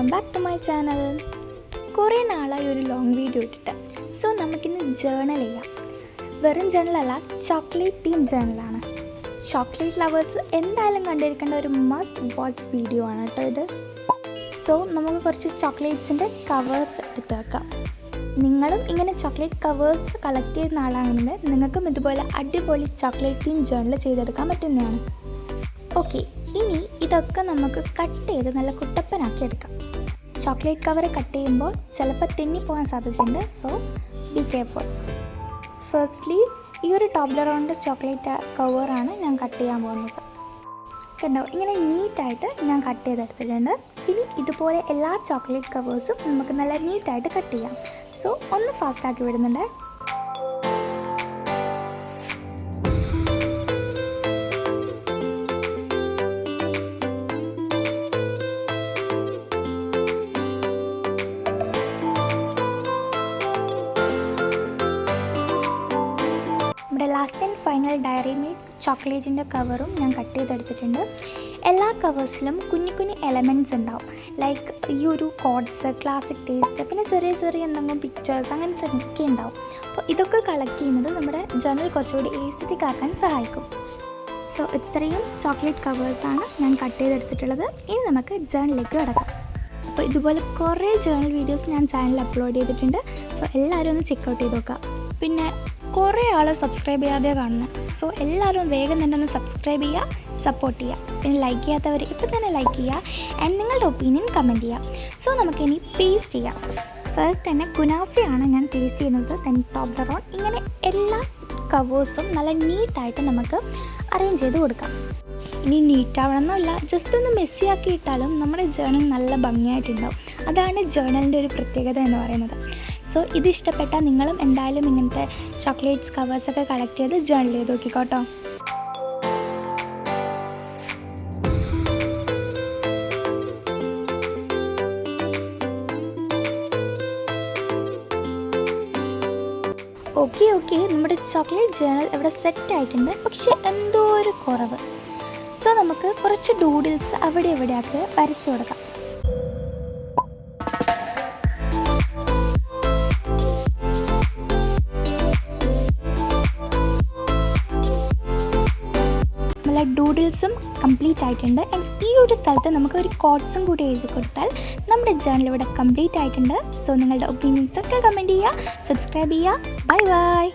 Welcome back to my channel. കുറേ നാളായി ഒരു ലോങ് വീഡിയോ ഇട്ടിട്ട്. സോ നമുക്കിന്ന് ജേർണൽ ചെയ്യാം. വെറും ജേർണലല്ല, ചോക്ലേറ്റ് തീം ജേർണലാണ്. ചോക്ലേറ്റ് ലവേഴ്സ് എന്തായാലും കണ്ടിരിക്കേണ്ട ഒരു മസ്റ്റ് വാച്ച് വീഡിയോ ആണ് കേട്ടോ ഇത്. സോ നമുക്ക് കുറച്ച് ചോക്ലേറ്റ്സിൻ്റെ കവേഴ്സ് എടുത്ത് വെക്കാം. നിങ്ങളും ഇങ്ങനെ ചോക്ലേറ്റ് കവേഴ്സ് കളക്ട് ചെയ്യുന്ന ആളാണെങ്കിൽ നിങ്ങൾക്കും ഇതുപോലെ അടിപൊളി ചോക്ലേറ്റ് തീം ജേർണൽ ചെയ്തെടുക്കാൻ പറ്റുന്നതാണ്. ഓക്കെ, ഇനി ഇതൊക്കെ നമുക്ക് കട്ട് ചെയ്ത് നല്ല കുട്ടപ്പനാക്കി എടുക്കാം. ചോക്ലേറ്റ് കവർ കട്ട് ചെയ്യുമ്പോൾ ചിലപ്പോൾ തെന്നിപ്പോകാൻ സാധ്യതയുണ്ട്. So be careful. ഫസ്റ്റ്ലി ഈ ഒരു ടോബ്ലറോണിൻ്റെ ചോക്ലേറ്റ് കവറാണ് ഞാൻ കട്ട് ചെയ്യാൻ പോകുന്നത്. കണ്ടോ, ഇങ്ങനെ നീറ്റായിട്ട് ഞാൻ കട്ട് ചെയ്തെടുത്തിട്ടുണ്ട്. ഇനി ഇതുപോലെ എല്ലാ ചോക്ലേറ്റ് കവേഴ്സും നമുക്ക് നല്ല നീറ്റായിട്ട് കട്ട് ചെയ്യാം. സോ ഒന്ന് ഫാസ്റ്റാക്കി വിടുന്നുണ്ട്. നമ്മുടെ last and final Dairy Milk ചോക്ലേറ്റിൻ്റെ കവറും ഞാൻ കട്ട് ചെയ്തെടുത്തിട്ടുണ്ട്. എല്ലാ കവേഴ്സിലും കുഞ്ഞു കുഞ്ഞു എലമെൻറ്റ്സ് ഉണ്ടാവും. ലൈക്ക് ഈ ഒരു കോഡ്സ്, ക്ലാസിക് ടേസ്റ്റ്, പിന്നെ ചെറിയ ചെറിയ എന്തെങ്കിലും പിക്ചേഴ്സ്, അങ്ങനത്തെ ഒക്കെ ഉണ്ടാവും. അപ്പോൾ ഇതൊക്കെ കളക്ട് ചെയ്യുന്നത് നമ്മുടെ ജേർണൽ കുറച്ചുകൂടി എസ്തെറ്റിക് ആക്കാൻ സഹായിക്കും. സോ ഇത്രയും ചോക്ലേറ്റ് കവേഴ്സാണ് ഞാൻ കട്ട് ചെയ്തെടുത്തിട്ടുള്ളത്. ഇനി നമുക്ക് ജേർണലിലേക്ക് കിടക്കാം. അപ്പോൾ ഇതുപോലെ കുറേ ജേർണൽ വീഡിയോസ് ഞാൻ ചാനലിൽ അപ്ലോഡ് ചെയ്തിട്ടുണ്ട്. സോ എല്ലാവരും ഒന്ന് ചെക്കൗട്ട് ചെയ്ത് നോക്കാം. പിന്നെ കുറേ ആൾ സബ്സ്ക്രൈബ് ചെയ്യാതെ കാണുന്നത്. സോ എല്ലാവരും വേഗം തന്നെ ഒന്ന് സബ്സ്ക്രൈബ് ചെയ്യുക, സപ്പോർട്ട് ചെയ്യുക. പിന്നെ ലൈക്ക് ചെയ്യാത്തവർ ഇപ്പം തന്നെ ലൈക്ക് ചെയ്യുക ആൻഡ് നിങ്ങളുടെ ഒപ്പീനിയൻ കമൻറ്റ് ചെയ്യുക. സോ നമുക്കിനി പേസ്റ്റ് ചെയ്യാം. ഫസ്റ്റ് തന്നെ കുനാഫയാണ് ഞാൻ പേസ്റ്റ് ചെയ്യുന്നത്. Then Toblerone. ഇങ്ങനെ എല്ലാ കവേഴ്സും നല്ല നീറ്റായിട്ട് നമുക്ക് അറേഞ്ച് ചെയ്ത് കൊടുക്കാം. ഇനി നീറ്റാവണമെന്നല്ല, ജസ്റ്റ് ഒന്ന് മെസ്സി ആക്കി ഇട്ടാലും നമ്മുടെ ജേർണൽ നല്ല ഭംഗിയായിട്ടുണ്ടാവും. അതാണ് ജേർണലിൻ്റെ ഒരു പ്രത്യേകത എന്ന് പറയുന്നത്. സോ ഇത് ഇഷ്ടപ്പെട്ടാൽ നിങ്ങളും എന്തായാലും ഇങ്ങനത്തെ ചോക്ലേറ്റ്സ് കവേഴ്സൊക്കെ കളക്ട് ചെയ്ത് ജേർണൽ ചെയ്ത് നോക്കിക്കോട്ടോ. ഓക്കെ നമ്മുടെ ചോക്ലേറ്റ് ജേർണൽ ഇവിടെ സെറ്റ് ആയിട്ടുണ്ട്. പക്ഷെ എന്തോ ഒരു കുറവ്. സോ നമുക്ക് കുറച്ച് ഡൂഡിൽസ് അവിടെ ഇവിടെയൊക്കെ വരച്ചു കൊടുക്കാം. നമ്മളെ ഡൂഡിൽസും കംപ്ലീറ്റ് ആയിട്ടുണ്ട്. ഈ ഒരു സ്ഥലത്ത് നമുക്ക് ഒരു കോഡ്സും കൂടി എഴുതി കൊടുത്താൽ നമ്മുടെ ജേർണൽ ഇവിടെ കംപ്ലീറ്റ് ആയിട്ടുണ്ട്. സോ നിങ്ങളുടെ ഒപ്പീനിയൻസ് ഒക്കെ കമൻറ്റ് ചെയ്യുക, സബ്സ്ക്രൈബ് ചെയ്യുക. Bye bye.